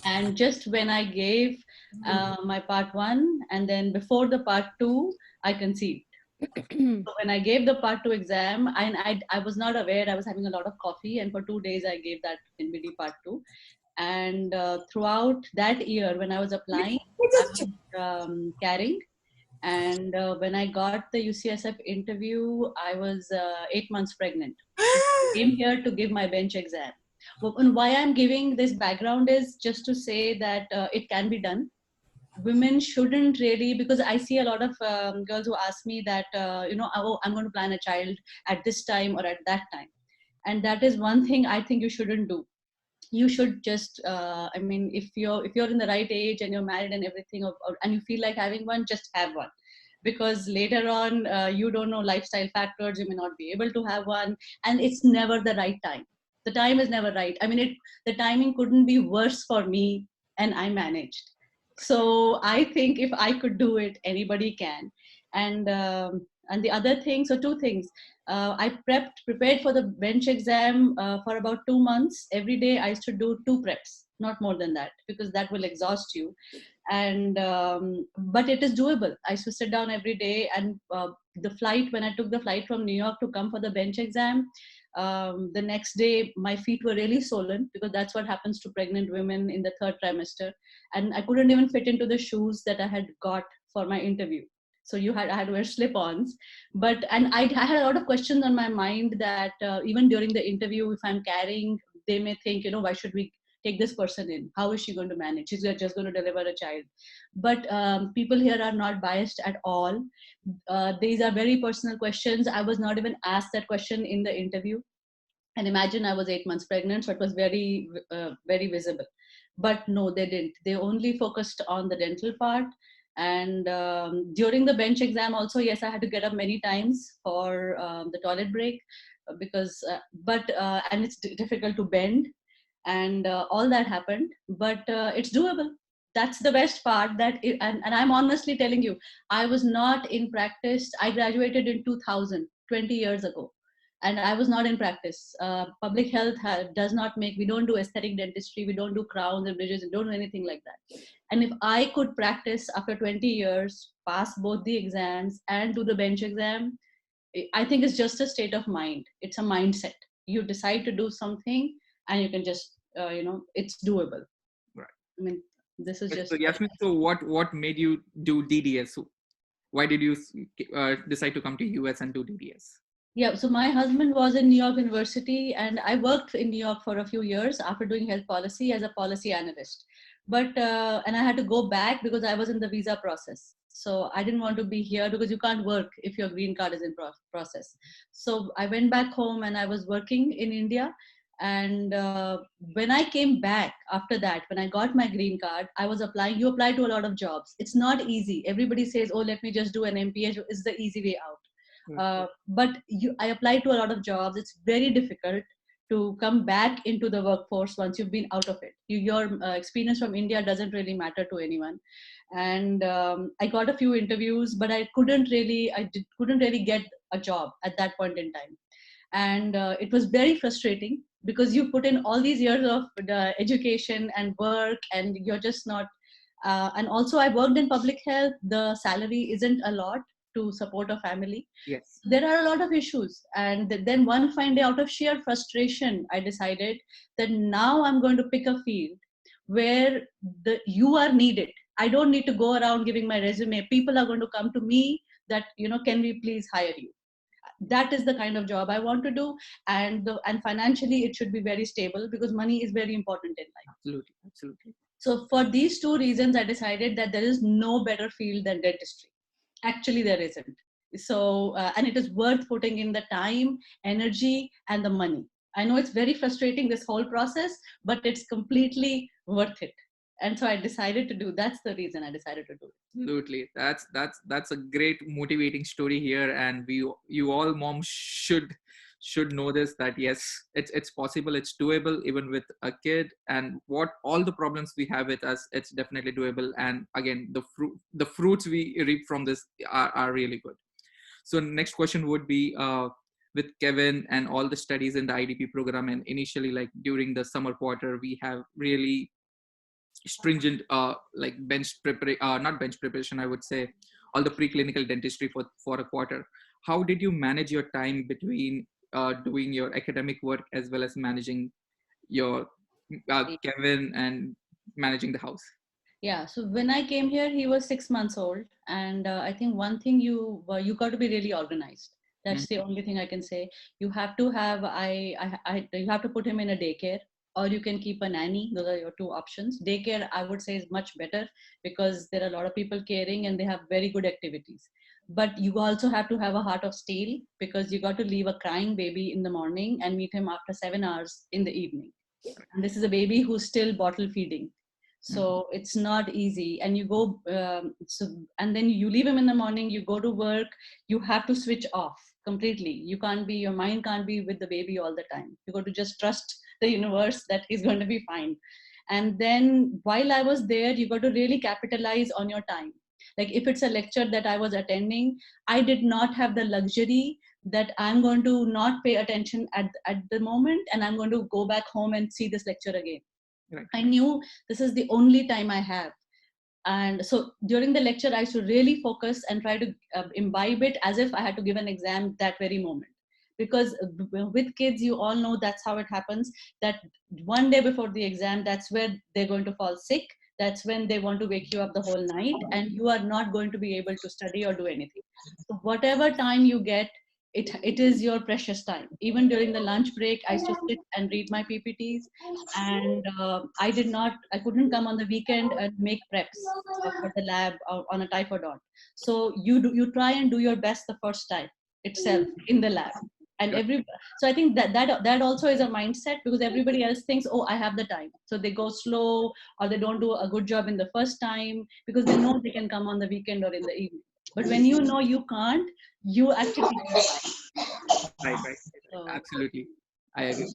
And just when I gave my part one, and then before the part two, I conceived. So when I gave the part two exam, I was not aware, I was having a lot of coffee, and for 2 days I gave that NBD part two. And throughout that year, when I was applying, I was carrying. And when I got the UCSF interview, I was 8 months pregnant. Came here to give my bench exam. Well, and why I'm giving this background is just to say that it can be done. Women shouldn't really, because I see a lot of girls who ask me that, oh, I'm going to plan a child at this time or at that time. And that is one thing I think you shouldn't do. You should just, I mean, if you're in the right age and you're married and everything, and you feel like having one, just have one. Because later on, you don't know lifestyle factors, you may not be able to have one, and it's never the right time. The time is never right. I mean, the timing couldn't be worse for me, and I managed. So I think if I could do it, anybody can. And the other thing, so two things. I prepared for the bench exam for about 2 months. Every day I used to do two preps, not more than that, because that will exhaust you. And but it is doable. I used to sit down every day, and the flight, when I took the flight from New York to come for the bench exam, the next day my feet were really swollen, because that's what happens to pregnant women in the third trimester. And I couldn't even fit into the shoes that I had got for my interview. So I had to wear slip-ons. But and I had a lot of questions on my mind that even during the interview, if I'm carrying, they may think, why should we take this person in? How is she going to manage? She's just going to deliver a child. But people here are not biased at all. These are very personal questions. I was not even asked that question in the interview. And imagine, I was 8 months pregnant, so it was very, very visible. But no, they didn't. They only focused on the dental part. And during the bench exam also, yes, I had to get up many times for the toilet break, and it's difficult to bend, and all that happened. But it's doable. That's the best part. And I'm honestly telling you, I was not in practice. I graduated in 2000, 20 years ago, and I was not in practice. Public health does not make, we don't do aesthetic dentistry, we don't do crowns and bridges, we don't do anything like that. And if I could practice after 20 years, pass both the exams and do the bench exam, I think it's just a state of mind. It's a mindset. You decide to do something, and you can just, it's doable. Right. I mean, this is So just what. Yasmin, so what made you do DDS? Why did you decide to come to US and do DDS? Yeah, so my husband was in New York University, and I worked in New York for a few years after doing health policy as a policy analyst. But and I had to go back because I was in the visa process. So I didn't want to be here because you can't work if your green card is in process. So I went back home and I was working in India. And when I came back after that, when I got my green card, I was applying. You apply to a lot of jobs. It's not easy. Everybody says, "Oh, let me just do an MPH. It's the easy way out." But I applied to a lot of jobs. It's very difficult to come back into the workforce once you've been out of it. Your experience from India doesn't really matter to anyone. And I got a few interviews, but couldn't really get a job at that point in time. And it was very frustrating because you put in all these years of the education and work, and you're just not. And also, I worked in public health. The salary isn't a lot to support a family. Yes. There are a lot of issues. And then one fine day, out of sheer frustration, I decided that now I'm going to pick a field where you are needed. I don't need to go around giving my resume. People are going to come to me that, can we please hire you? That is the kind of job I want to do. And financially, it should be very stable, because money is very important in life. Absolutely. Absolutely. So for these two reasons, I decided that there is no better field than dentistry. Actually, there isn't. So, and it is worth putting in the time, energy, and the money. I know it's very frustrating, this whole process, but it's completely worth it. And so I decided to do. That's the reason I decided to do it. Absolutely. That's a great motivating story here, and you all moms should know this, that yes, it's possible, it's doable even with a kid, and what all the problems we have with us, it's definitely doable. And again, the fruits we reap from this are really good. So next question would be, with Kevin and all the studies in the IDP program, and initially like during the summer quarter, we have really stringent like not bench preparation, I would say, all the preclinical dentistry for a quarter. How did you manage your time between doing your academic work as well as managing your Kevin and managing the house? Yeah, so when I came here, he was 6 months old, and I think one thing you got to be really organized. That's the only thing I can say. You have to have you have to put him in a daycare, or you can keep a nanny. Those are your two options. Daycare, I would say, is much better because there are a lot of people caring and they have very good activities. But you also have to have a heart of steel because you got to leave a crying baby in the morning and meet him after 7 hours in the evening. And this is a baby who's still bottle feeding, Mhm. so it's not easy. And you go and then you leave him in the morning, you go to work, you have to switch off completely. You can't be, your mind can't be with the baby all the time. You got to just trust the universe that he's going to be fine. And then while I was there, you got to really capitalize on your time. Like if it's a lecture that I was attending, I did not have the luxury that I'm going to not pay attention at the moment and I'm going to go back home and see this lecture again. Right. I knew this is the only time I have. And so during the lecture, I should really focus and try to imbibe it as if I had to give an exam that very moment. Because with kids, you all know that's how it happens. That one day before the exam, that's where they're going to fall sick. That's when they want to wake you up the whole night, and you are not going to be able to study or do anything. So whatever time you get, it is your precious time. Even during the lunch break, I used to sit and read my PPTs, and I couldn't come on the weekend and make preps for the lab on a typhoid dot. So you try and do your best the first time itself in the lab. And Right. so I think that also is a mindset, because everybody else thinks, oh, I have the time, so they go slow, or they don't do a good job in the first time because they know they can come on the weekend or in the evening. But when you know you can't, you actually don't try. Right. Right. So Absolutely, I agree.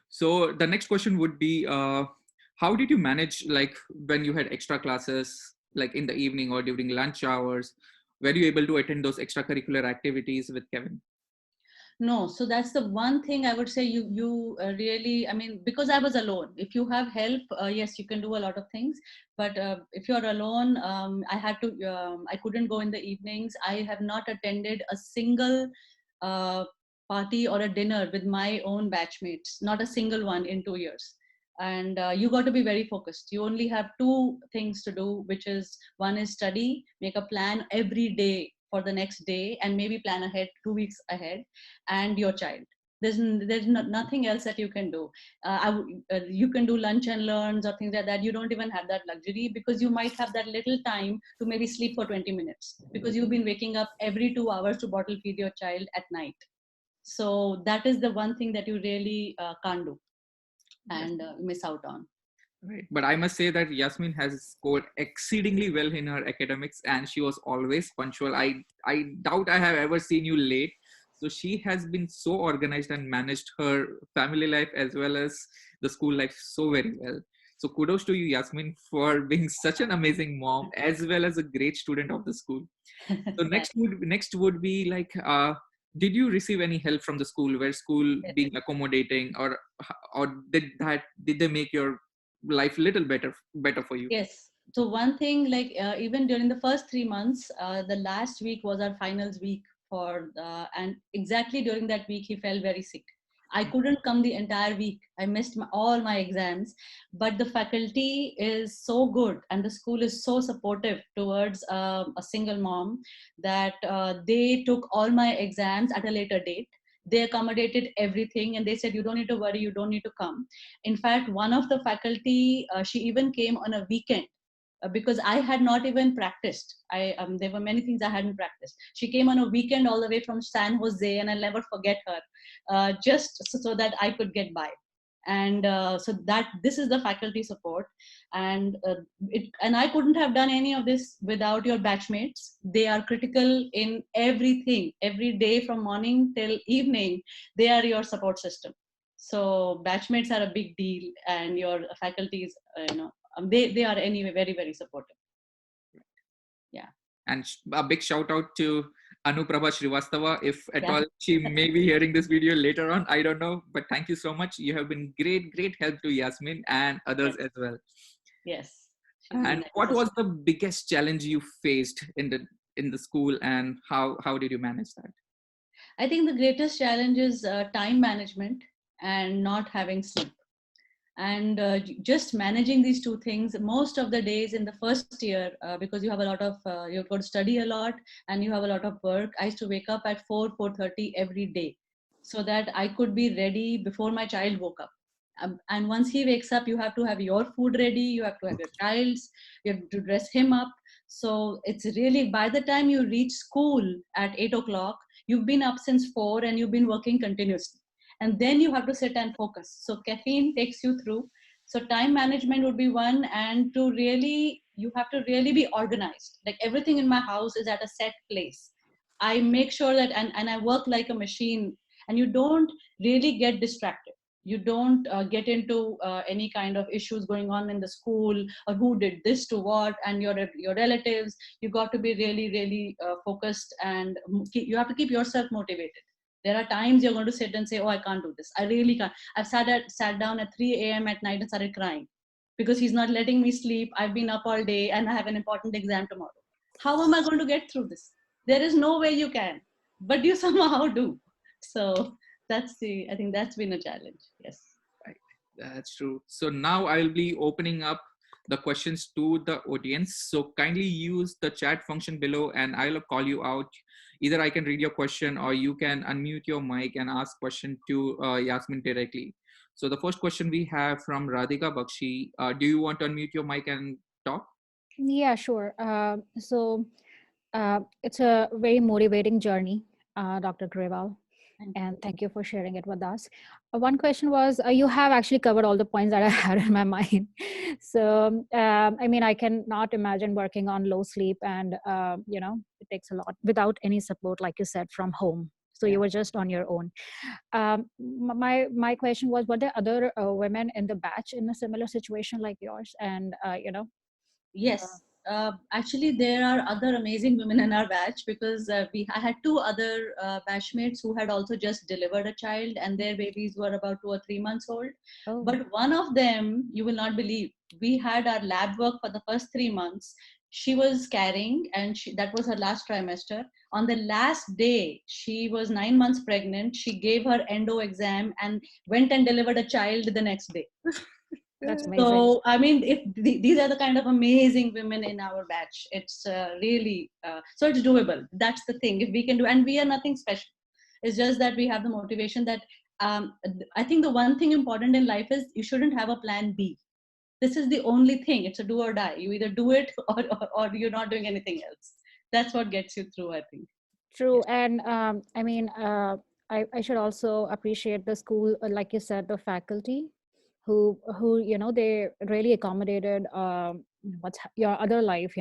So the next question would be, how did you manage, like when you had extra classes, like in the evening or during lunch hours? Were you able to attend those extracurricular activities with Kevin? no, so that's the one thing I would say. You really, I mean, because I was alone. If you have help, yes, you can do a lot of things. But if you're alone, I couldn't go in the evenings. I have not attended a single uh, party or a dinner with my own batchmates. Not a single one in 2 years. And you got to be very focused. You only have two things to do, which is one is study, make a plan every day for the next day, and maybe plan ahead 2 weeks ahead, and your child. Nothing else that you can do. You can do lunch and learns or things like that. You don't even have that luxury, because you might have that little time to maybe sleep for 20 minutes because you've been waking up every 2 hours to bottle feed your child at night. So that is the one thing that you really can't do Yes. and miss out on. Right. But I must say that Yasmin has scored exceedingly well in her academics, and she was always punctual. I doubt I have ever seen you late. So she has been so organized and managed her family life as well as the school life so very well. So kudos to you, Yasmin, for being such an amazing mom as well as a great student of the school. So Thanks. next would be like, did you receive any help from the school? Were school Yes. being accommodating, or did they make your life a little better for you? Yes. So one thing, like even during the first 3 months, the last week was our finals week and exactly during that week he fell very sick. I couldn't come the entire week. I missed all my exams, but the faculty is so good and the school is so supportive towards a single mom that they took all my exams at a later date. They accommodated everything and they said, you don't need to worry, you don't need to come. In fact, one of the faculty, she even came on a weekend because I had not even practiced. There were many things I hadn't practiced. She came on a weekend all the way from San Jose, and I'll never forget her, just so that I could get by. And so that this is the faculty support, and and I couldn't have done any of this without your batchmates. They are critical in everything, every day from morning till evening. They are your support system. So batchmates are a big deal, and your faculties, they are anyway very very supportive. Yeah. And a big shout out to Anuprabha Srivastava. If at Yeah. all she may be hearing this video later on, I don't know. But thank you so much. You have been great help to Yasmin and others Yes. as well. Yes. She's been And an what was assistant. the biggest challenge you faced in the school, and how did you manage that? I think the greatest challenge is time management and not having sleep. And just managing these two things most of the days in the first year, because you have a lot of you've got to study a lot and you have a lot of work. I used to wake up at 4:30 every day so that I could be ready before my child woke up. And once he wakes up, you have to have your food ready, you have to have your child's, you have to dress him up. So it's really, by the time you reach school at 8 o'clock, you've been up since 4 and you've been working continuously, and then you have to sit and focus. So caffeine takes you through. So time management would be one, and to really, you have to really be organized. Like everything in my house is at a set place. I make sure that, and I work like a machine, and you don't really get distracted. You don't get into any kind of issues going on in the school, or who did this to what, and your relatives. You got to be really focused, and you have to keep yourself motivated. There are times you're going to sit and say, "Oh, I can't do this. I really can't." I've sat down at 3 a.m. at night and started crying because he's not letting me sleep. I've been up all day and I have an important exam tomorrow. How am I going to get through this? There is no way you can, but you somehow do. So I think that's been a challenge. Yes. Right. That's true. So now I'll be opening up the questions to the audience. So kindly use the chat function below and I'll call you out. Either I can read your question or you can unmute your mic and ask question to Yasmin directly. So the first question we have from Radhika Bakshi. Do you want to unmute your mic and talk? Yeah, sure. It's a very motivating journey, Dr. Grewal, Thank you. and thank you for sharing it with us. One question was, you have actually covered all the points that I had in my mind. So, I mean, I cannot imagine working on low sleep, and it takes a lot without any support, like you said, from home. So Yeah. you were just on your own. My question was, were there other women in the batch in a similar situation like yours? And Yes, actually, there are other amazing women in our batch, because I had two other batchmates who had also just delivered a child, and their babies were about 2 or 3 months old. oh, But one of them, you will not believe, we had our lab work for the first 3 months. She was carrying, and that was her last trimester. On the last day, she was 9 months pregnant. She gave her endo exam and went and delivered a child the next day. that's amazing. So, I mean, if these are the kind of amazing women in our batch, it's really, so it's doable. That's the thing. If we can do, and we are nothing special. It's just that we have the motivation that, I think the one thing important in life is you shouldn't have a plan B. This is the only thing. It's a do or die. You either do it or you're not doing anything else. That's what gets you through, I think. True, Yes. and I mean, I should also appreciate the school, like you said, the faculty, who they really accommodated your other life,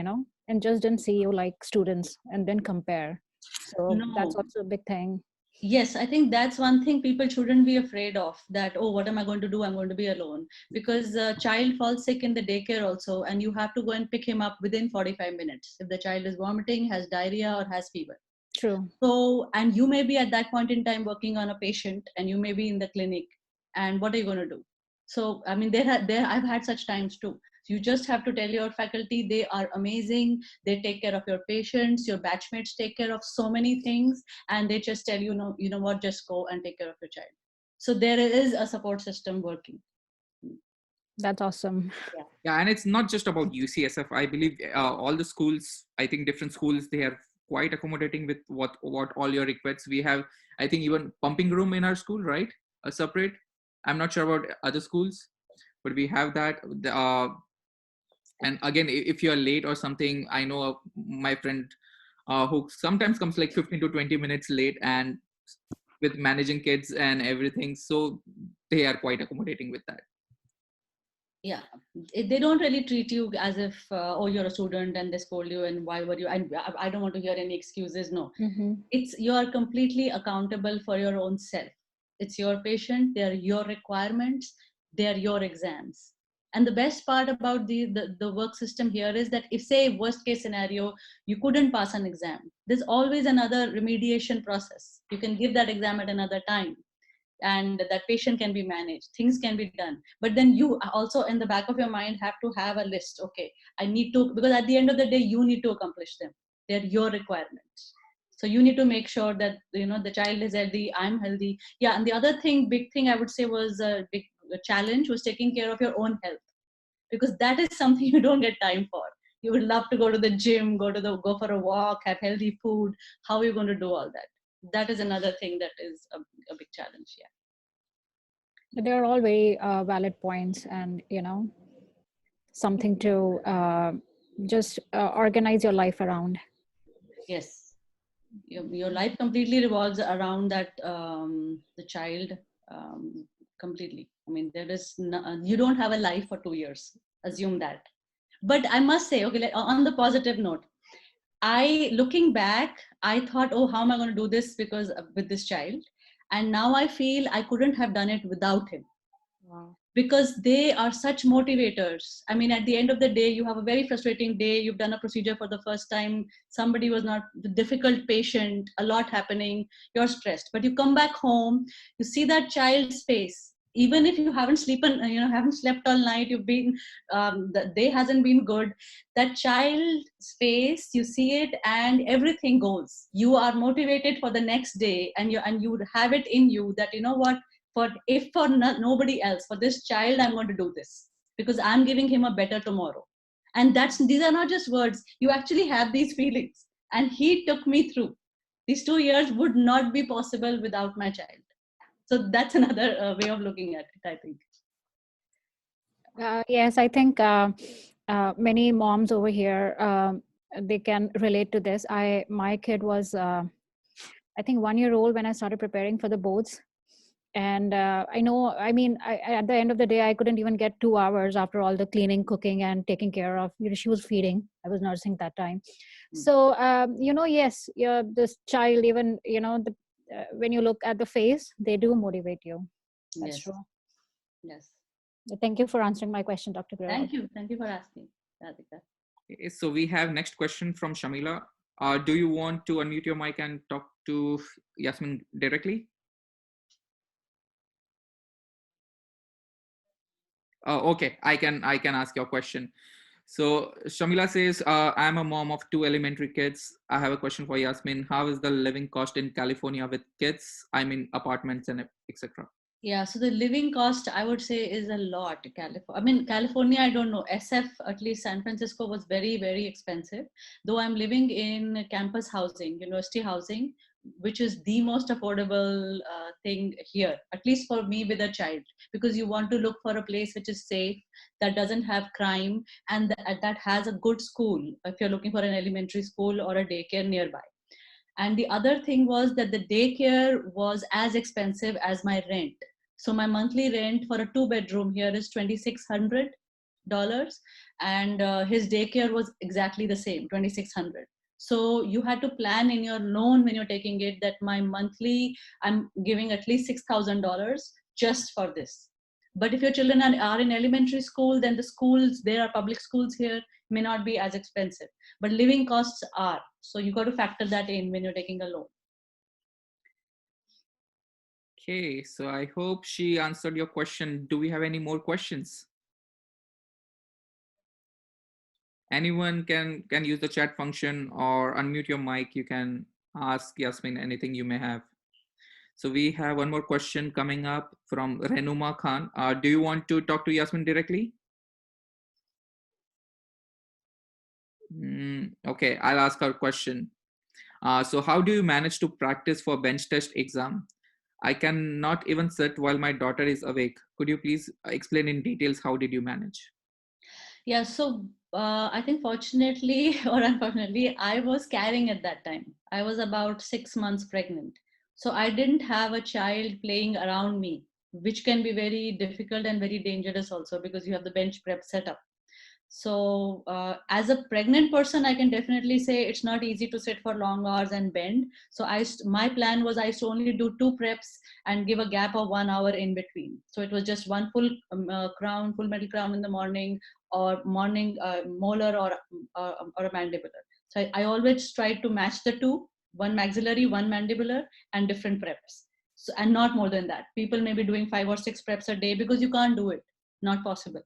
and just didn't see you like students and then compare. So that's No. also a big thing. Yes, I think that's one thing people shouldn't be afraid of, that, oh, what am I going to do? I'm going to be alone. Because a child falls sick in the daycare also, and you have to go and pick him up within 45 minutes if the child is vomiting, has diarrhea, or has fever. True. So, and you may be at that point in time working on a patient, and you may be in the clinic, and what are you going to do? So, I mean, I've had such times too. You just have to tell your faculty they are amazing. They take care of your patients. Your batchmates take care of so many things, and they just tell you, no, you know what, just go and take care of your child. So there is a support system working. That's awesome. Yeah. Yeah, and it's not just about UCSF. I believe all the schools, I think different schools, they are quite accommodating with what all your requests. We have, I think, even pumping room in our school, right? A separate. I'm not sure about other schools, but we have that. And again, if you're late or something, I know my friend who sometimes comes like 15 to 20 minutes late, and with managing kids and everything, so they are quite accommodating with that. Yeah, they don't really treat you as if, oh, you're a student and they scold you and why were you, and I don't want to hear any excuses. No, Hmm. it's, you are completely accountable for your own self. It's your patient, they're your requirements, they're your exams, And the best part about the work system here is that if, say, worst case scenario, you couldn't pass an exam, there's always another remediation process. You can give that exam at another time, and that patient can be managed, things can be done. But then you also in the back of your mind have to have a list. Okay, I need to, because at the end of the day you need to accomplish them, they're your requirements. So you need to make sure that the child is healthy, I'm healthy. Yeah. And the other thing, big thing I would say, was a big challenge was taking care of your own health, because that is something you don't get time for. You would love to go to the gym, go for a walk, have healthy food. How are you going to do all that? That is another thing that is a big challenge. Yeah. They're all very valid points, and something to just organize your life around. Yes, your life completely revolves around that, the child, completely. I mean, there is no, you don't have a life for 2 years. Assume that. But I must say, okay, on the positive note, looking back, I thought, oh, how am I going to do this because with this child? And now I feel I couldn't have done it without him, Wow. because they are such motivators. I mean, at the end of the day, you have a very frustrating day. You've done a procedure for the first time. Somebody was not the difficult patient, a lot happening. You're stressed, but you come back home, you see that child's face. Even if you haven't haven't slept all night, you've been, the day hasn't been good. That child's face, you see it, and everything goes. You are motivated for the next day, and you have it in you that, what, for nobody else, for this child, I'm going to do this because I'm giving him a better tomorrow. And these are not just words, you actually have these feelings. And he took me through. These 2 years would not be possible without my child. So that's another way of looking at it, I think. Yes, I think many moms over here, they can relate to this. My kid was I think 1 year old when I started preparing for the boards. And I know, I mean, at the end of the day, I couldn't even get 2 hours after all the cleaning, cooking, and taking care of, she was feeding. I was nursing that time. So, yes, this child, even, when you look at the face, they do motivate you. That's Yes. true. Yes. Thank you for answering my question, Dr. Gurel. Thank you. Thank you for asking, Radhika. Okay, so we have next question from Shamila. Do you want to unmute your mic and talk to Yasmin directly? Okay, I can ask your question. So Shamila says, I'm a mom of 2 elementary kids. I have a question for Yasmin. How is the living cost in California with kids? I mean, apartments and etc. Yeah, so the living cost, I would say, is a lot. I mean, California, I don't know. SF, at least San Francisco, was very, very expensive. Though I'm living in campus housing, university housing, which is the most affordable thing here, at least for me with a child, because you want to look for a place which is safe, that doesn't have crime, and that has a good school, if you're looking for an elementary school or a daycare nearby. And the other thing was that the daycare was as expensive as my rent. So my monthly rent for a 2 bedroom here is $2,600, and his daycare was exactly the same, 2,600. So you had to plan in your loan when you're taking it that my monthly, I'm giving at least $6,000 just for this. But if your children are in elementary school, then the schools, there are public schools here, may not be as expensive, but living costs are. So you got to factor that in when you're taking a loan. Okay, so I hope she answered your question. Do we have any more questions? Anyone can use the chat function or unmute your mic. You can ask Yasmin anything you may have. So we have one more question coming up from Renuma Khan. Do you want to talk to Yasmin directly? Okay, I'll ask her question. So how do you manage to practice for bench test exam? I cannot even sit while my daughter is awake. Could you please explain in details how did you manage? Yeah, so I think fortunately or unfortunately, I was carrying at that time. I was about 6 months pregnant. So I didn't have a child playing around me, which can be very difficult and very dangerous also, because you have the bench prep setup. So as a pregnant person, I can definitely say it's not easy to sit for long hours and bend. So my plan was I used to only do 2 preps and give a gap of 1 hour in between. So it was just one full crown, full metal crown in the morning, or morning molar, or a mandibular. So I always tried to match the two, one maxillary, one mandibular, and different preps. So, and not more than that. People may be doing 5 or 6 preps a day because you can't do it. Not possible.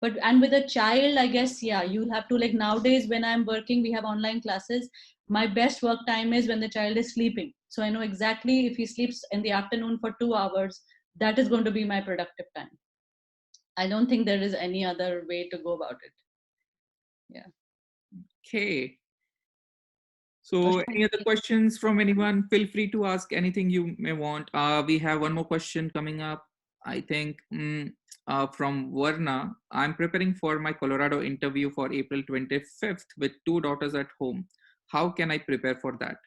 But and with a child, I guess, yeah, you'll have to, like nowadays when I'm working, we have online classes. My best work time is when the child is sleeping. So I know exactly if he sleeps in the afternoon for 2 hours, that is going to be my productive time. I don't think there is any other way to go about it. Yeah. Okay. Or So should any other I- questions from anyone? Feel free to ask anything you may want. We have one more question coming up. I think from Varna. I'm preparing for my Colorado interview for April 25th with 2 daughters at home. How can I prepare for that?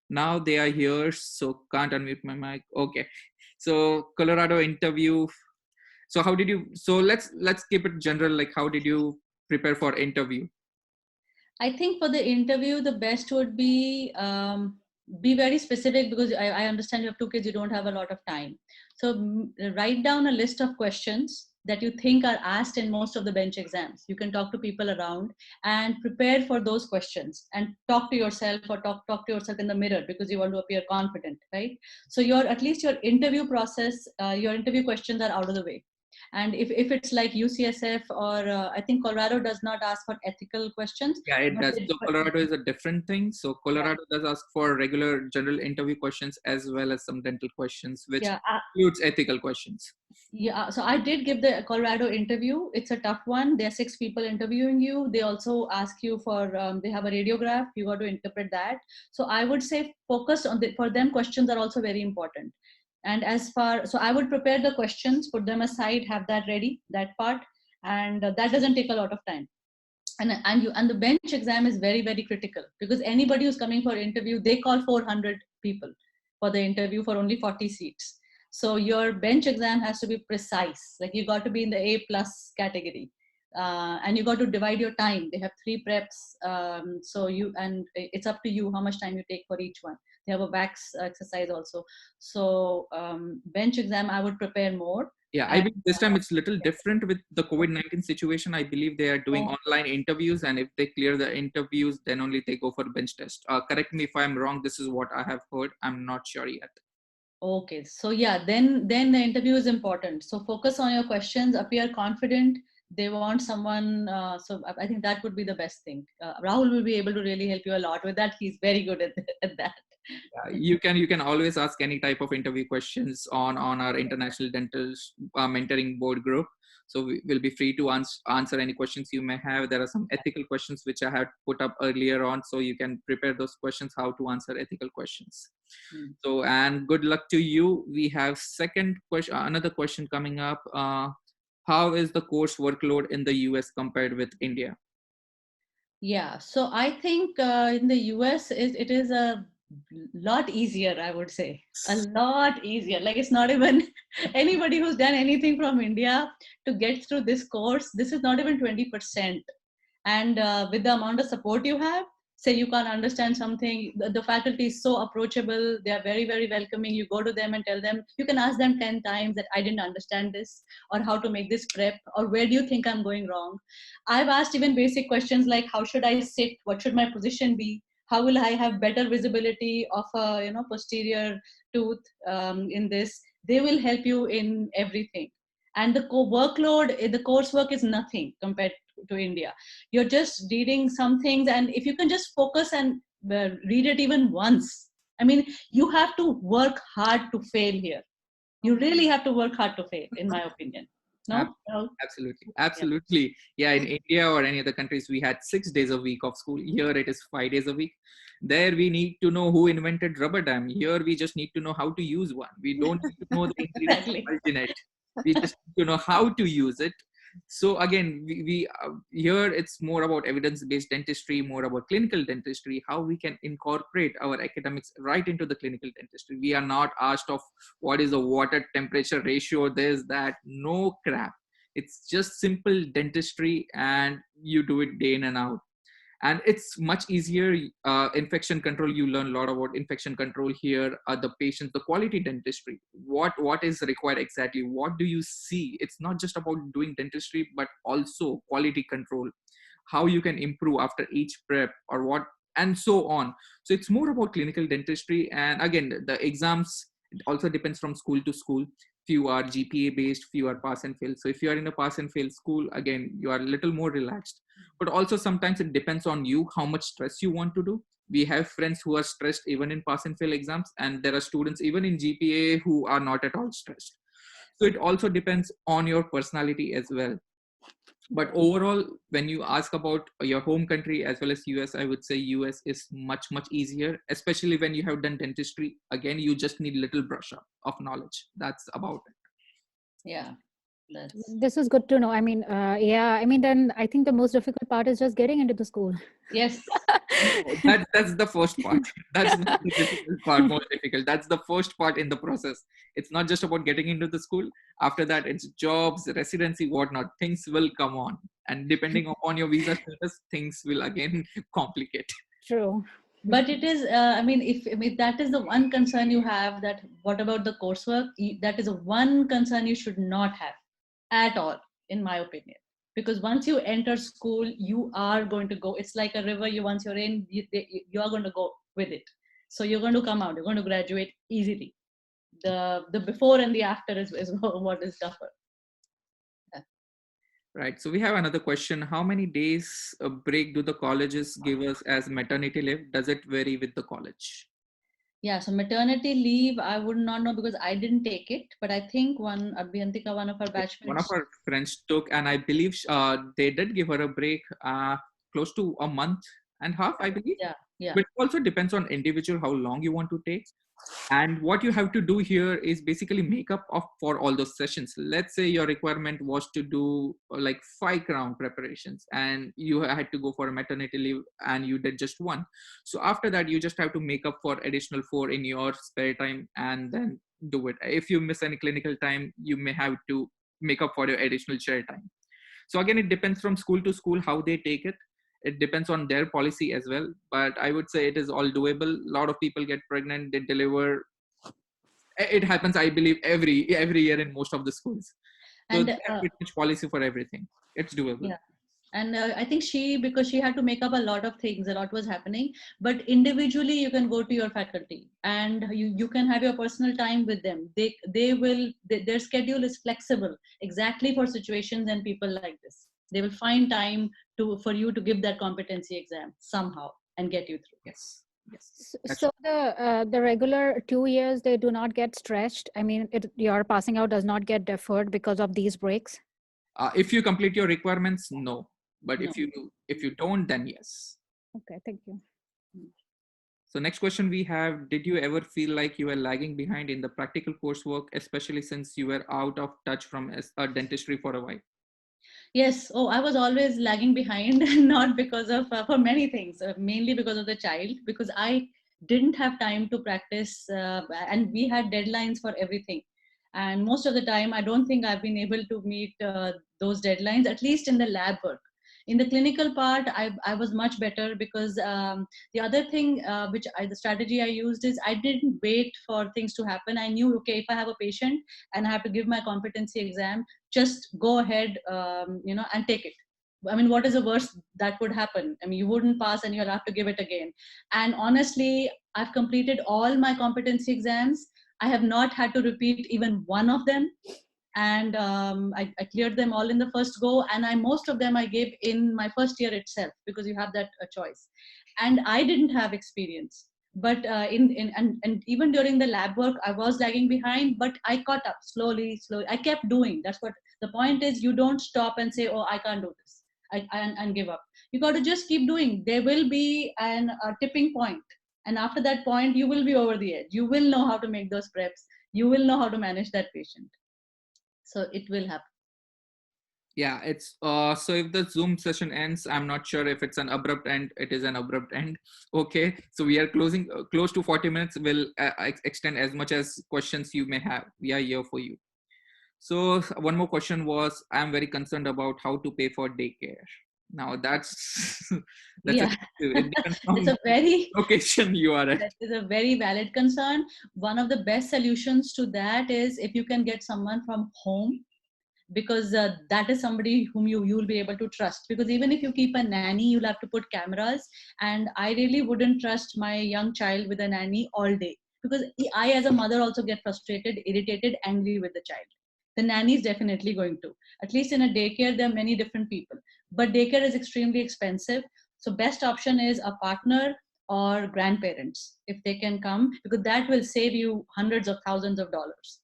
Now they are here, so can't unmute my mic. Okay. So Colorado interview. So how did you? So let's keep it general. Like how did you prepare for interview? I think for the interview, the best would be very specific, because I understand you have 2 kids, you don't have a lot of time. So write down a list of questions that you think are asked in most of the bench exams. You can talk to people around and prepare for those questions, and talk to yourself, or talk to yourself in the mirror, because you want to appear confident, right? So your at least your interview process, your interview questions are out of the way. And if it's like UCSF, or I think Colorado does not ask for ethical questions, Yeah, it but does. So Colorado is a different thing. So yeah, Colorado does ask for regular general interview questions as well as some dental questions, which yeah, includes ethical questions. yeah. So I did give the Colorado interview. It's a tough one. There are 6 people interviewing you. They also ask you for, they have a radiograph. You got to interpret that. So I would say focus on for them, questions are also very important. And so I would prepare the questions, put them aside, have that ready, that part. And that doesn't take a lot of time. And the bench exam is very, very critical, because anybody who's coming for interview, they call 400 people for the interview for only 40 seats. So your bench exam has to be precise, like you got to be in the A+ category. And you got to divide your time. They have 3 preps. And it's up to you how much time you take for each one. They have a wax exercise also. So bench exam, I would prepare more. Yeah, I And believe this time it's a little different with the COVID-19 situation. I believe they are doing uh, online interviews, and if they clear the interviews, then only they go for bench test. Correct me if I'm wrong. This is what I have heard. I'm not sure yet. Okay, so yeah, then the interview is important. So focus on your questions, appear confident. They want someone. So I think that would be the best thing. Rahul will be able to really help you a lot with that. He's very good at that. You can always ask any type of interview questions on our international dental mentoring board group. So we will be free to answer any questions you may have. There are some ethical questions which I had put up earlier on, so you can prepare those questions, how to answer ethical questions. Hmm. So, and good luck to you. We have second question, another question coming up. How is the course workload in the US compared with India? Yeah, so I think in the US it is a lot easier, I would say. A lot easier. Like it's not even anybody who's done anything from India to get through this course, this is not even 20%. And with the amount of support you have, say you can't understand something, the faculty is so approachable, they are very, very welcoming. You go to them and tell them, you can ask them 10 times that I didn't understand this, or how to make this prep, or where do you think I'm going wrong. I've asked even basic questions like how should I sit, what should my position be, how will I have better visibility of a posterior tooth in this. They will help you in everything. And workload, the coursework is nothing compared to India. You're just reading some things, and if you can just focus and read it even once, I mean, you have to work hard to fail here. You really have to work hard to fail, in my opinion. Ab- No? No? Absolutely. Yeah. Absolutely. Yeah, in India or any other countries, we had 6 days a week of school. Here it is 5 days a week. There we need to know who invented rubber dam. Here we just need to know how to use one. We don't need to know the ingredients of Exactly. alginate. We just need to know how to use it. So again, we here it's more about evidence-based dentistry, more about clinical dentistry, how we can incorporate our academics right into the clinical dentistry. We are not asked of what is the water temperature ratio, this, that, no crap. It's just simple dentistry, and you do it day in and out. And it's much easier. Infection control, you learn a lot about infection control here. The patients, the quality dentistry, what is required exactly, what do you see. It's not just about doing dentistry, but also quality control, how you can improve after each prep or what, and so on. So it's more about clinical dentistry. And again, the exams, it also depends from school to school. Few are GPA based, few are pass and fail. So if you are in a pass and fail school, again, you are a little more relaxed. But also sometimes it depends on you how much stress you want to do. We have friends who are stressed even in pass and fail exams, and there are students even in GPA who are not at all stressed. So it also depends on your personality as well. But overall, when you ask about your home country as well as US, I would say US is much easier, especially when you have done dentistry. Again, you just need little brush up of knowledge. That's about it. Yeah, that's This is good to know. I mean, yeah, I mean, then I think the most difficult part is just getting into the school. yes. No, that's the first part. That's not the difficult part, more difficult. That's the first part in the process. It's not just about getting into the school. After that, it's jobs, residency, whatnot. Things will come on. And depending upon your visa status, things will again complicate. True. But it is, if that is the one concern you have, that what about the coursework? That is a one concern you should not have at all, in my opinion. Because once you enter school, you are going to go. It's like a river. Once you're in, you are going to go with it. So you're going to come out. You're going to graduate easily. The before and the after is what is tougher. Right. So we have another question. How many days a break do the colleges give us as maternity leave? Does it vary with the college? Yeah, so maternity leave, I would not know because I didn't take it, but I think one Abhiyantika, one of our One of batchmates. our friends took, and I believe they did give her a break, close to a month and a half, I believe. Yeah, yeah. But it also depends on individual how long you want to take. And what you have to do here is basically make up of for all those sessions. Let's say your requirement was to do like 5 round preparations, and you had to go for a maternity leave and you did just one. So after that, you just have to make up for additional 4 in your spare time and then do it. If you miss any clinical time, you may have to make up for your additional chair time. So again, it depends from school to school how they take it. It depends on their policy as well, but I would say it is all doable. A lot of people get pregnant, they deliver. It happens, I believe, every year in most of the schools. So And they have pretty much policy for everything. It's doable. yeah. And I think because she had to make up a lot of things, a lot was happening. But individually, you can go to your faculty and you can have your personal time with them. Their schedule is flexible exactly for situations and people like this. They will find time for you to give that competency exam somehow and get you through. Yes. Yes. That's So the regular 2 years, they do not get stretched. I mean, your passing out does not get deferred because of these breaks. if you complete your requirements, no. But No. if you don't, then yes. Okay, thank you. So next question we have, did you ever feel like you were lagging behind in the practical coursework, especially since you were out of touch from dentistry for a while? Yes. Oh, I was always lagging behind, not because of, for many things, mainly because of the child, because I didn't have time to practice, and we had deadlines for everything. And most of the time, I don't think I've been able to meet those deadlines, at least in the lab work. In the clinical part, I was much better because the other thing, the strategy I used is I didn't wait for things to happen. I knew, okay, if I have a patient and I have to give my competency exam, just go ahead, and take it. I mean, what is the worst that would happen? I mean, you wouldn't pass and you'll have to give it again. And honestly, I've completed all my competency exams. I have not had to repeat even one of them. And I cleared them all in the first go. And most of them I gave in my first year itself, because you have that choice. And I didn't have experience. But and even during the lab work, I was lagging behind, but I caught up slowly. I kept doing. That's what the point is. You don't stop and say, oh, I can't do this, and give up. You got to just keep doing. There will be a tipping point, and after that point, you will be over the edge. You will know how to make those preps. You will know how to manage that patient. So it will happen. Yeah, it's so if the Zoom session ends, I'm not sure if it's an abrupt end. It is an abrupt end. Okay, so we are closing close to 40 minutes. We'll extend as much as questions you may have. We are here for you. So one more question was, I'm very concerned about how to pay for daycare. Now that's that's a, Yeah. it depends It's on a very location you are at. That is a very valid concern. One of the best solutions to that is if you can get someone from home, because that is somebody whom you'll be able to trust. Because even if you keep a nanny, you'll have to put cameras, and I really wouldn't trust my young child with a nanny all day, because I as a mother also get frustrated, irritated, angry with the child. The nanny is definitely going to. At least in a daycare, there are many different people, but daycare is extremely expensive. So best option is a partner or grandparents if they can come, because that will save you hundreds of thousands of dollars.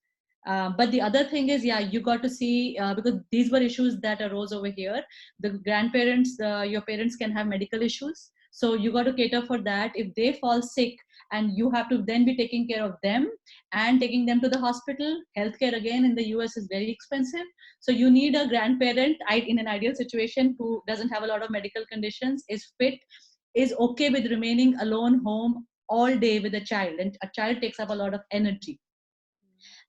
But the other thing is, yeah, you got to see, because these were issues that arose over here. The grandparents, your parents can have medical issues. So you got to cater for that. If they fall sick and you have to then be taking care of them and taking them to the hospital, healthcare again in the US is very expensive. So you need a grandparent in an ideal situation who doesn't have a lot of medical conditions, is fit, is okay with remaining alone home all day with a child. And a child takes up a lot of energy,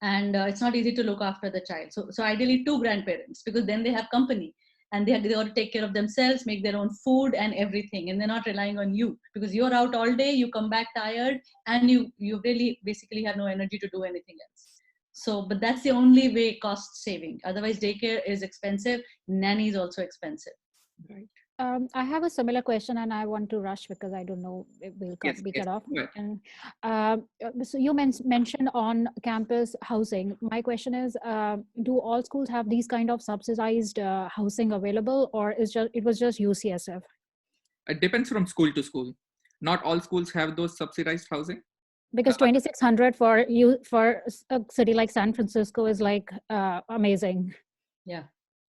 and it's not easy to look after the child. So ideally two grandparents, because then they have company, and they got to take care of themselves, make their own food and everything, and they're not relying on you, because you're out all day, you come back tired, and you really basically have no energy to do anything else. So but that's the only way cost saving. Otherwise daycare is expensive, nanny is also expensive. Right. I have a similar question, and I want to rush because I don't know it will Yes, be yes. cut off. Right. And so you mentioned on campus housing. My question is, do all schools have these kind of subsidized housing available, or it was just UCSF? It depends from school to school. Not all schools have those subsidized housing. Because 2,600 for you for a city like San Francisco is like amazing. Yeah,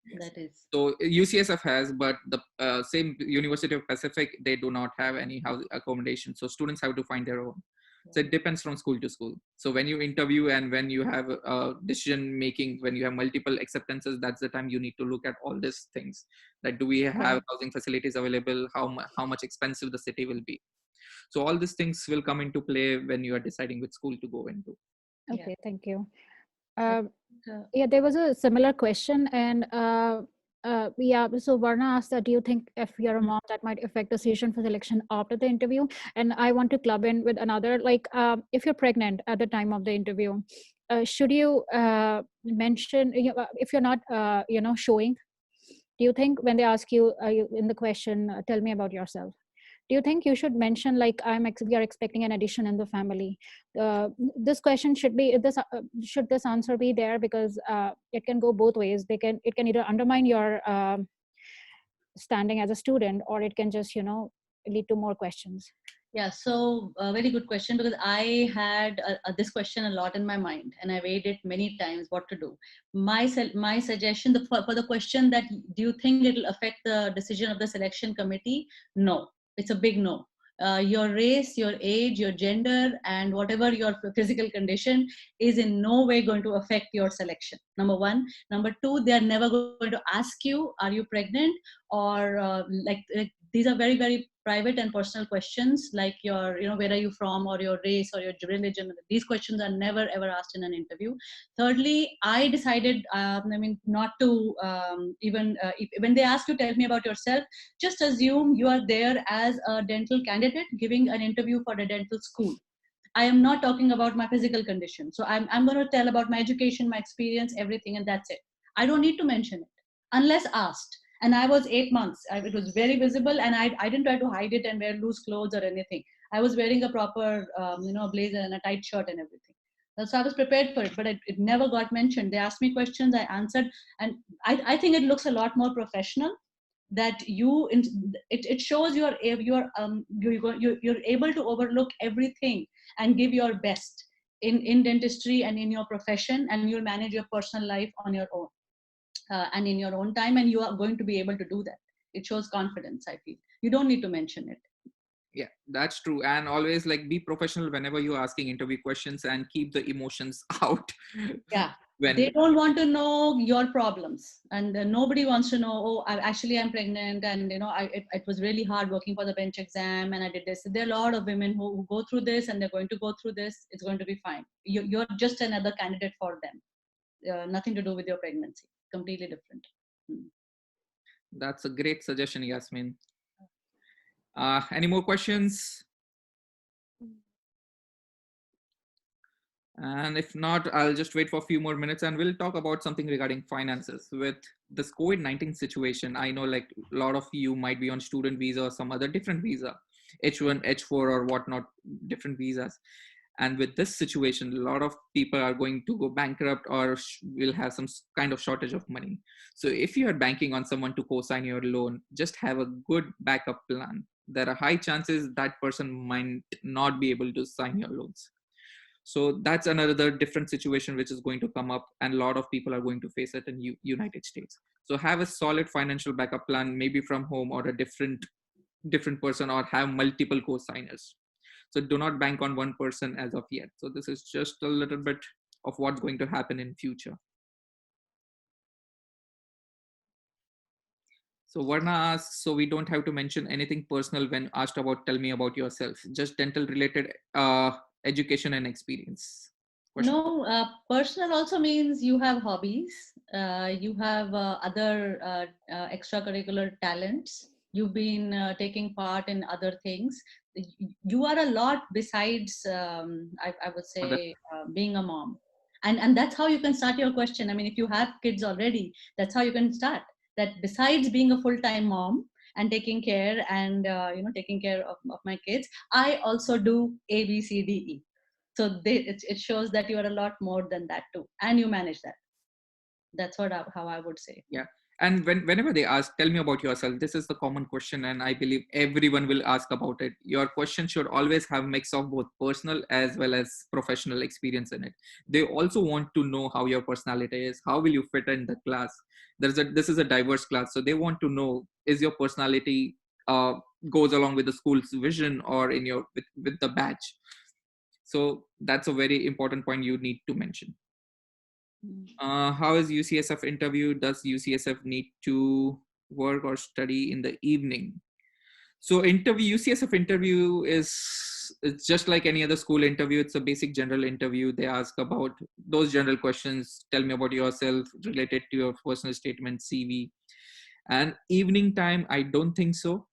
Yes. that is. So UCSF has, but the same University of Pacific, they do not have any house accommodation. So students have to find their own. So it depends from school to school. So when you interview and when you have decision making, when you have multiple acceptances, that's the time you need to look at all these things. Like, do we have housing facilities available? How much expensive the city will be? So all these things will come into play when you are deciding which school to go into. Okay, Yeah. thank you. I Um, think, Yeah, there was a similar question, and yeah, so Varna asked that, do you think if you're a mom that might affect the decision for selection after the interview? And I want to club in with another, like if you're pregnant at the time of the interview, should you mention, if you're not, showing, do you think when they ask you in the question, tell me about yourself, do you think you should mention like we are expecting an addition in the family? This question should be should this answer be there, because it can go both ways. It can either undermine your standing as a student, or it can just lead to more questions. Yeah, so very good question, because I had this question a lot in my mind, and I weighed it many times what to do. My suggestion for the question that do you think it'll affect the decision of the selection committee? No, it's a big no. Your race, your age, your gender, and whatever your physical condition is in no way going to affect your selection. Number one. Number two, they are never going to ask you, are you pregnant? Or these are very, very private and personal questions, like your, where are you from, or your race, or your religion. These questions are never ever asked in an interview. Thirdly, I decided, not to even when they ask you, tell me about yourself, just assume you are there as a dental candidate giving an interview for a dental school. I am not talking about my physical condition. So I'm going to tell about my education, my experience, everything, and that's it. I don't need to mention it unless asked. And I was 8 months. It was very visible, and I didn't try to hide it and wear loose clothes or anything. I was wearing a proper, blazer and a tight shirt and everything. So I was prepared for it, but it never got mentioned. They asked me questions, I answered, and I think it looks a lot more professional, that it shows you're able to overlook everything and give your best in dentistry and in your profession, and you'll manage your personal life on your own, and in your own time, and you are going to be able to do that. It shows confidence, I feel. You don't need to mention it. Yeah, that's true. And always like be professional whenever you're asking interview questions and keep the emotions out. Yeah, they When don't want to know your problems, and nobody wants to know, oh, I'm pregnant, and it was really hard working for the bench exam, and I did this. There are a lot of women who go through this, and they're going to go through this. It's going to be fine. You're just another candidate for them. nothing to do with your pregnancy. Completely different. That's a great suggestion, Yasmin. Any more questions? And if not, I'll just wait for a few more minutes and we'll talk about something regarding finances. With this COVID-19 situation, I know like a lot of you might be on student visa or some other different visa, H1, H4 or whatnot, different visas. And with this situation, a lot of people are going to go bankrupt or will have some kind of shortage of money. So if you are banking on someone to co-sign your loan, just have a good backup plan. There are high chances that person might not be able to sign your loans. So that's another different situation which is going to come up, and a lot of people are going to face it in United States. So have a solid financial backup plan, maybe from home or a different person, or have multiple co-signers. So do not bank on one person as of yet. So this is just a little bit of what's going to happen in future. So Varna asks, so we don't have to mention anything personal when asked about tell me about yourself, just dental related education and experience. Question. No, personal also means you have hobbies, you have other extracurricular talents, you've been taking part in other things. You are a lot besides, I would say, being a mom. And that's how you can start your question. I mean, if you have kids already, that's how you can start. That besides being a full-time mom and taking care and taking care of my kids, I also do A, B, C, D, E. So it shows that you are a lot more than that too, and you manage that. That's how I would say. Yeah. And whenever they ask, tell me about yourself, this is the common question, and I believe everyone will ask about it. Your question should always have a mix of both personal as well as professional experience in it. They also want to know how your personality is, how will you fit in the class. This is a diverse class, so they want to know, is your personality goes along with the school's vision or in your with the badge. So that's a very important point you need to mention. How is UCSF interview? Does UCSF need to work or study in the evening? So UCSF interview it's just like any other school interview. It's a basic general interview. They ask about those general questions. Tell me about yourself related to your personal statement, CV. And evening time, I don't think so.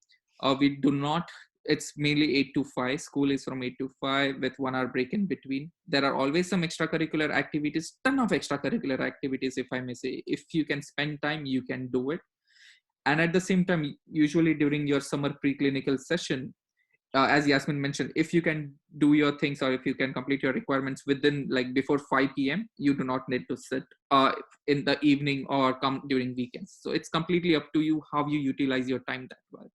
We do not. It's mainly 8 to 5. School is from 8 to 5 with 1 hour break in between. There are always some extracurricular activities, ton of extracurricular activities, if I may say. If you can spend time, you can do it. And at the same time, usually during your summer preclinical session, as Yasmin mentioned, if you can do your things or if you can complete your requirements within like before 5 p.m., you do not need to sit in the evening or come during weekends. So it's completely up to you how you utilize your time that well.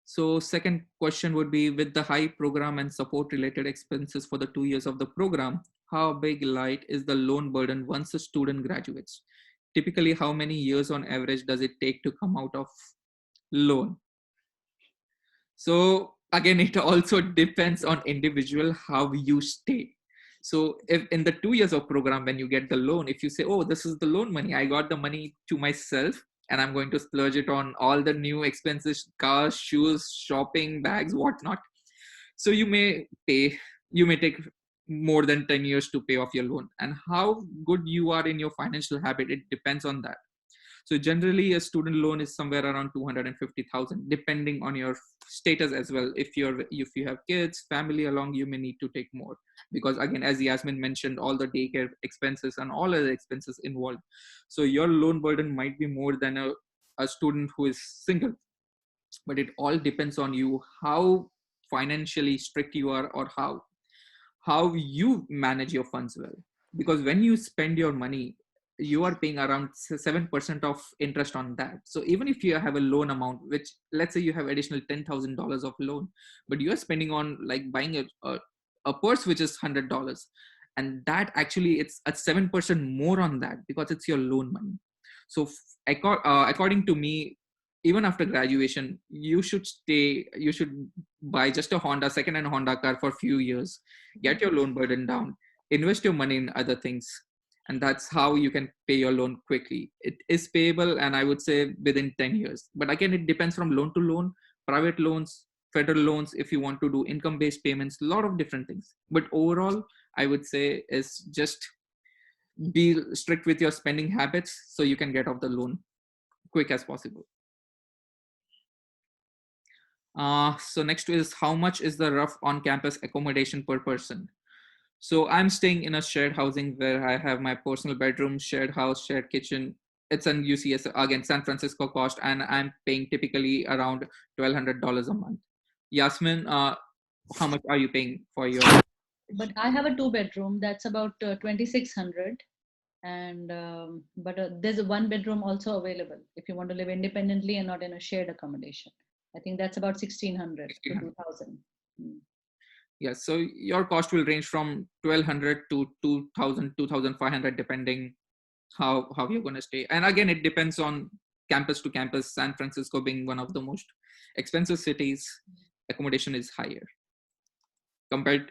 So second question would be, with the high program and support related expenses for the 2 years of the program, how big light is the loan burden once a student graduates? Typically, how many years on average does it take to come out of loan? So again, it also depends on individual how you stay. So if in the 2 years of program, when you get the loan, if you say, oh, this is the loan money, I got the money to myself and I'm going to splurge it on all the new expenses, cars, shoes, shopping, bags, whatnot. So you may take more than 10 years to pay off your loan. And how good you are in your financial habit, it depends on that. So generally a student loan is somewhere around 250,000, depending on your status as well. If you have kids, family along, you may need to take more, because again, as Yasmin mentioned, all the daycare expenses and all other expenses involved. So your loan burden might be more than a student who is single, but it all depends on you, how financially strict you are, or how you manage your funds well. Because when you spend your money, you are paying around 7% of interest on that. So even if you have a loan amount, which let's say you have additional $10,000 of loan, but you are spending on like buying a purse which is $100, and that actually it's at 7% more on that because it's your loan money. So according to me, even after graduation, you should buy just a second-hand Honda car for a few years, get your loan burden down, invest your money in other things, and that's how you can pay your loan quickly. It is payable, and I would say within 10 years. But again, it depends from loan to loan, private loans, federal loans, if you want to do income-based payments, a lot of different things. But overall, I would say is just be strict with your spending habits so you can get off the loan quick as possible. So next is, how much is the rough on-campus accommodation per person? So I'm staying in a shared housing where I have my personal bedroom, shared house, shared kitchen. It's an UCSF, again, San Francisco cost, and I'm paying typically around $1,200 a month. Yasmin, how much are you paying for your? But I have a 2-bedroom. That's about 2,600. And but there's a 1-bedroom also available if you want to live independently and not in a shared accommodation. I think that's about 1,600 to 2,000. Yeah, so your cost will range from 1,200 to 2,000, 2,500, depending how you're going to stay. And again, it depends on campus to campus. San Francisco being one of the most expensive cities, accommodation is higher compared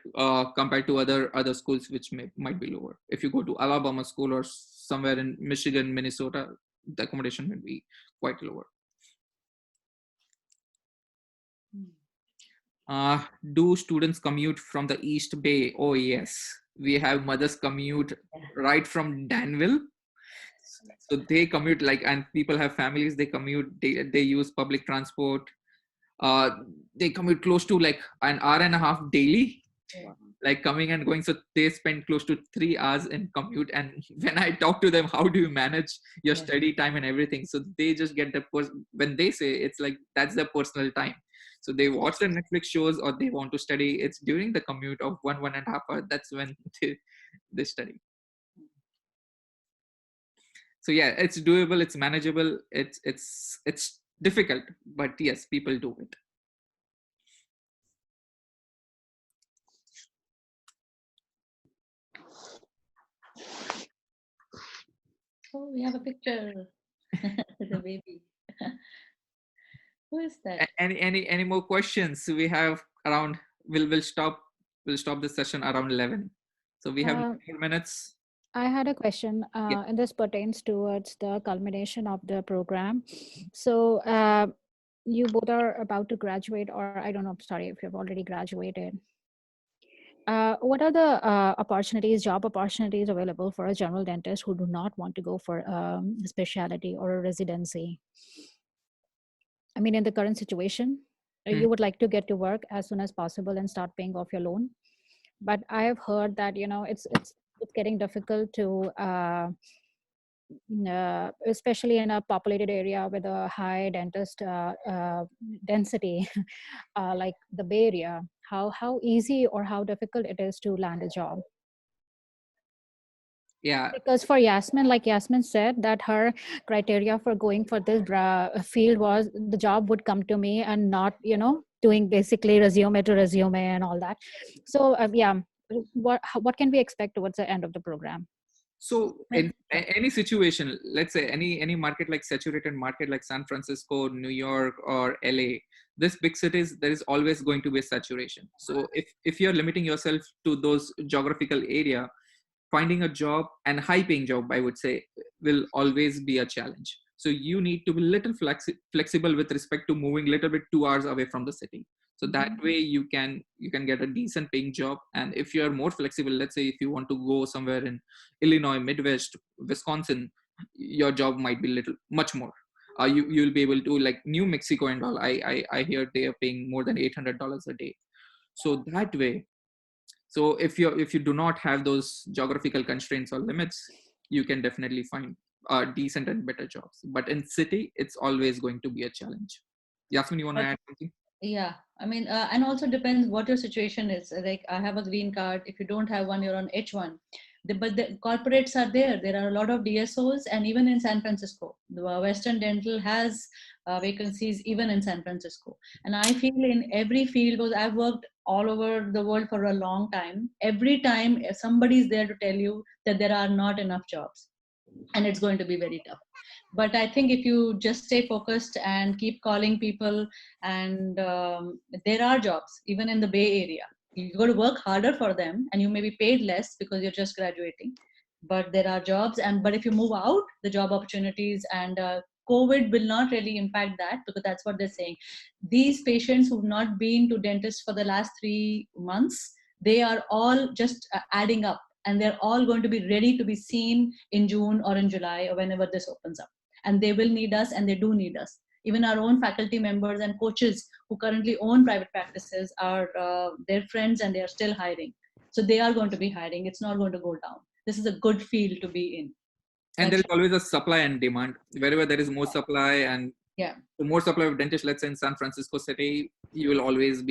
to other schools, which might be lower. If you go to Alabama school or somewhere in Michigan, Minnesota, the accommodation will be quite lower. Do students commute from the East Bay? Oh yes, we have mothers commute right from Danville. So they commute, like, and people have families, they commute, they use public transport. They commute close to like an hour and a half daily, like coming and going. So they spend close to 3 hours in commute. And when I talk to them, how do you manage your study time and everything? So they just get when they say, it's like that's their personal time. So they watch the Netflix shows or they want to study. It's during the commute of 1.5 hours. That's when they study. So yeah, it's doable, it's manageable, it's difficult, but yes, people do it. Oh, we have a picture. The baby. Who is that? Any more questions? We have around, we'll stop the session around 11. So we have 4 minutes. I had a question, Yeah. and this pertains towards the culmination of the program. So you both are about to graduate, or I don't know, sorry if you've already graduated. What are the job opportunities available for a general dentist who do not want to go for a specialty or a residency? I mean, in the current situation, you would like to get to work as soon as possible and start paying off your loan. But I have heard that, it's getting difficult to, especially in a populated area with a high dentist density, like the Bay Area, how easy or how difficult it is to land a job. Yeah. Because for Yasmin, like Yasmin said, that her criteria for going for this field was the job would come to me and not, doing basically resume to resume and all that. So yeah, what can we expect towards the end of the program? So in any situation, let's say any market, like saturated market like San Francisco, New York, or LA, this big cities, there is always going to be a saturation. So if you're limiting yourself to those geographical area, finding a job, and high paying job, I would say, will always be a challenge. So you need to be little flexible with respect to moving little bit 2 hours away from the city. So that way you can get a decent paying job. And if you're more flexible, let's say if you want to go somewhere in Illinois, Midwest, Wisconsin, your job might be much more. You'll be able to, like New Mexico and all, I hear they are paying more than $800 a day. So that way, so if you do not have those geographical constraints or limits, you can definitely find decent and better jobs. But in city, it's always going to be a challenge. Yasmin, you want to add something? Yeah, I mean, and also depends what your situation is. Like, I have a green card. If you don't have one, you're on H1. But the corporates are there. There are a lot of DSOs, and even in San Francisco, the Western Dental has vacancies even in San Francisco. And I feel in every field, because I've worked all over the world for a long time, every time somebody's there to tell you that there are not enough jobs, and it's going to be very tough. But I think if you just stay focused and keep calling people, and there are jobs even in the Bay Area. You got to work harder for them, and you may be paid less because you're just graduating, but there are jobs. And but if you move out, the job opportunities, and COVID will not really impact that, because that's what they're saying. These patients who've not been to dentists for the last 3 months, they are all just adding up, and they're all going to be ready to be seen in June or in July or whenever this opens up. And they will need us, and they do need us. Even our own faculty members and coaches who currently own private practices are their friends, and they are still hiring. So they are going to be hiring. It's not going to go down. This is a good field to be in. And there is always a supply and demand. Wherever there is more supply and more supply of dentists, let's say in San Francisco City, you will always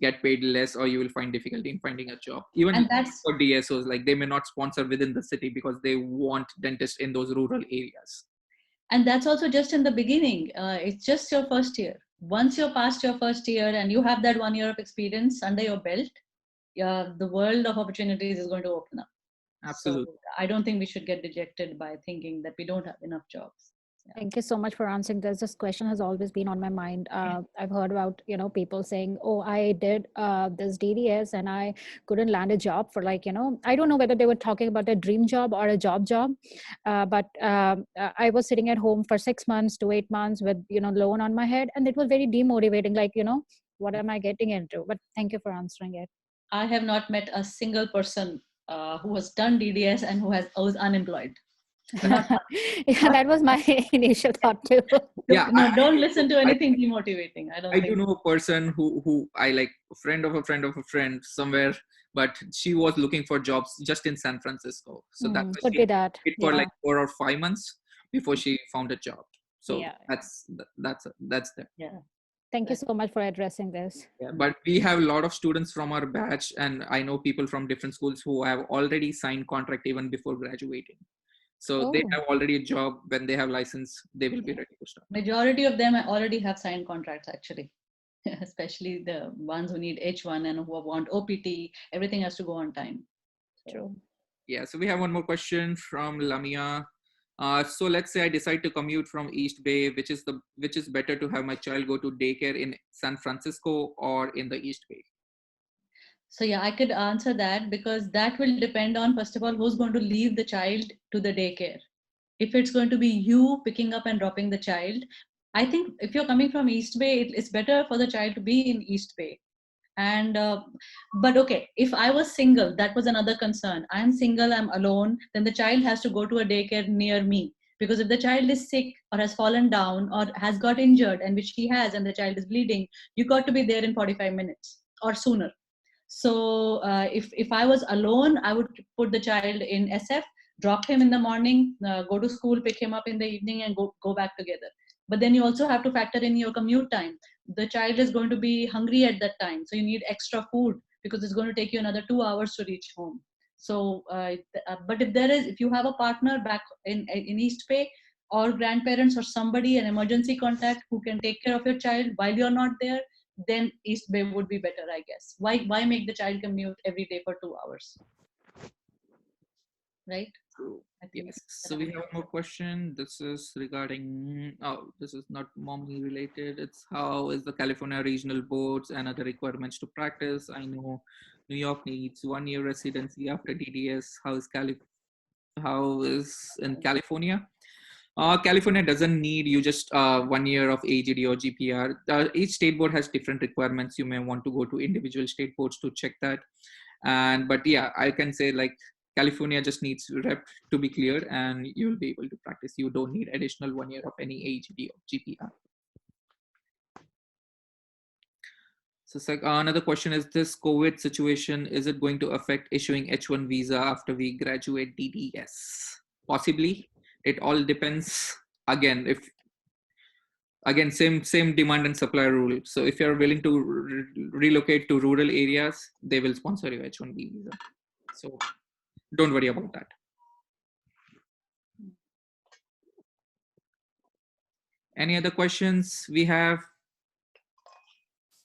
get paid less, or you will find difficulty in finding a job. Even for DSOs, like they may not sponsor within the city because they want dentists in those rural areas. And that's also just in the beginning. It's just your first year. Once you're past your first year and you have that 1 year of experience under your belt, the world of opportunities is going to open up. Absolutely. So I don't think we should get dejected by thinking that we don't have enough jobs. Thank you so much for answering this. This question has always been on my mind. I've heard about, people saying, oh, I did this DDS and I couldn't land a job for I don't know whether they were talking about a dream job or a job. But I was sitting at home for 6 months to 8 months with, loan on my head. And it was very demotivating. What am I getting into? But thank you for answering it. I have not met a single person who has done DDS and who was unemployed. That was my initial thought too. Don't listen to anything demotivating. I do know a person who I like, a friend of a friend of a friend somewhere, but she was looking for jobs just in San Francisco. So that could be that. For like 4 or 5 months before she found a job. So that's there. Yeah. Thank you so much for addressing this. Yeah, but we have a lot of students from our batch, and I know people from different schools who have already signed contract even before graduating. So they have already a job. When they have license, they will be ready to start. Majority of them already have signed contracts, actually, especially the ones who need H1 and who want OPT. Everything has to go on time. True. Yeah. So we have one more question from Lamia. So let's say I decide to commute from East Bay, which is better to have my child go to daycare in San Francisco or in the East Bay? So I could answer that, because that will depend on, first of all, who's going to leave the child to the daycare. If it's going to be you picking up and dropping the child, I think if you're coming from East Bay, it's better for the child to be in East Bay. And but okay, if I was single, that was another concern. I'm single, I'm alone, then the child has to go to a daycare near me, because if the child is sick or has fallen down or has got injured, and which he has, and the child is bleeding, you got to be there in 45 minutes or sooner. So if I was alone, I would put the child in SF, drop him in the morning, go to school, pick him up in the evening, and go back together. But then you also have to factor in your commute time. The child is going to be hungry at that time, so you need extra food, because it's going to take you another 2 hours to reach home. So but if you have a partner back in East Bay, or grandparents or somebody, an emergency contact who can take care of your child while you're not there, then East Bay would be better, I guess. Why make the child commute every day for 2 hours? Right? Yes. So we have one more question. This is regarding, this is not mommy related. It's how is the California regional boards and other requirements to practice? I know New York needs 1 year residency after DDS. How is in California? California doesn't need you just 1 year of AGD or GPR. Each state board has different requirements. You may want to go to individual state boards to check that. But yeah, I can say like California just needs rep to be clear, and you'll be able to practice. You don't need additional 1 year of any AGD or GPR. So another question is, this COVID situation, is it going to affect issuing H1 visa after we graduate DDS? Possibly. It all depends. Again, same demand and supply rule. So if you're willing to relocate to rural areas, they will sponsor your H1B visa. So don't worry about that. Any other questions we have?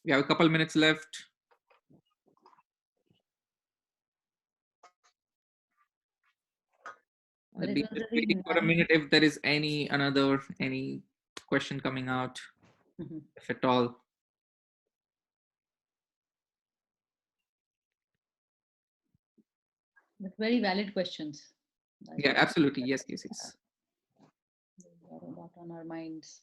We have a couple minutes left. I'll be just waiting for a minute if there is any question coming out, if at all. But very valid questions. Yeah, absolutely. Yes. On our minds.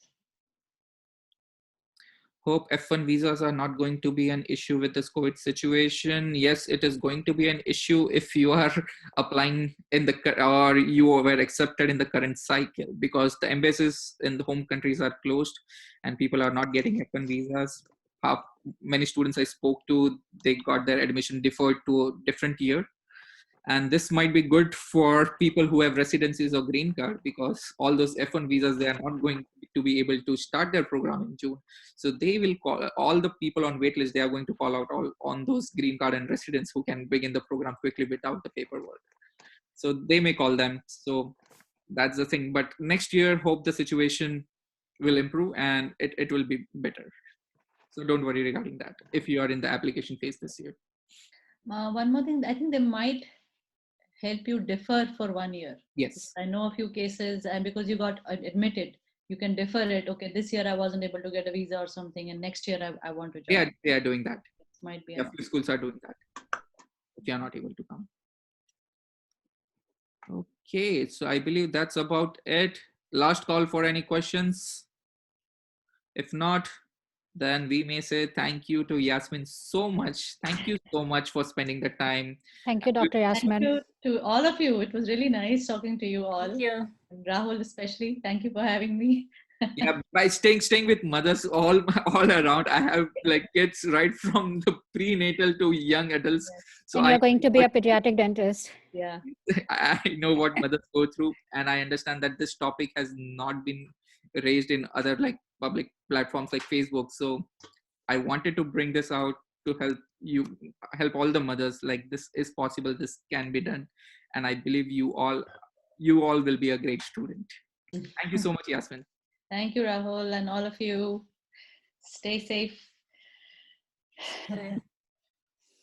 Hope F1 visas are not going to be an issue with this COVID situation. Yes, it is going to be an issue if you are applying in the or you were accepted in the current cycle, because the embassies in the home countries are closed and people are not getting F1 visas. Many students I spoke to, they got their admission deferred to a different year. And this might be good for people who have residencies or green card, because all those F1 visas, they are not going to be able to start their program in June. So they will call all the people on waitlist. They are going to call out all on those green card and residents who can begin the program quickly without the paperwork. So they may call them. So that's the thing. But next year, hope the situation will improve and it will be better. So don't worry regarding that if you are in the application phase this year. One more thing, I think they might help you defer for 1 year. Yes. I know a few cases, and because you got admitted, you can defer it. Okay, this year I wasn't able to get a visa or something, and next year I want to join. Yeah, they are doing that. This might be a few schools are doing that if you are not able to come. Okay, so I believe that's about it. Last call for any questions. If not, then we may say thank you to Yasmin so much. Thank you so much for spending the time. Thank you, Dr. Yasmin. Thank you to all of you. It was really nice talking to you all. Thank you. And Rahul especially. Thank you for having me. Yeah, by staying with mothers all around. I have like kids right from the prenatal to young adults. Yes. So and you're going to be a pediatric dentist. Yeah. I know what mothers go through, and I understand that this topic has not been raised in other like public platforms like Facebook. So I wanted to bring this out to help all the mothers. Like, this is possible, this can be done, and I believe you all will be a great student. Thank you so much, Yasmin. Thank you, Rahul, and all of you. Stay safe.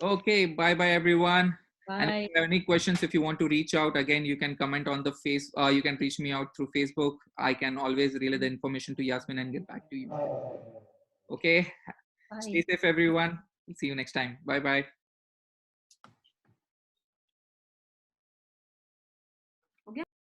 Okay, bye everyone. Bye. And if you have any questions, if you want to reach out, again, you can comment on the you can reach me out through Facebook. I can always relay the information to Yasmin and get back to you. Okay. Bye. Stay safe, everyone. See you next time. Bye.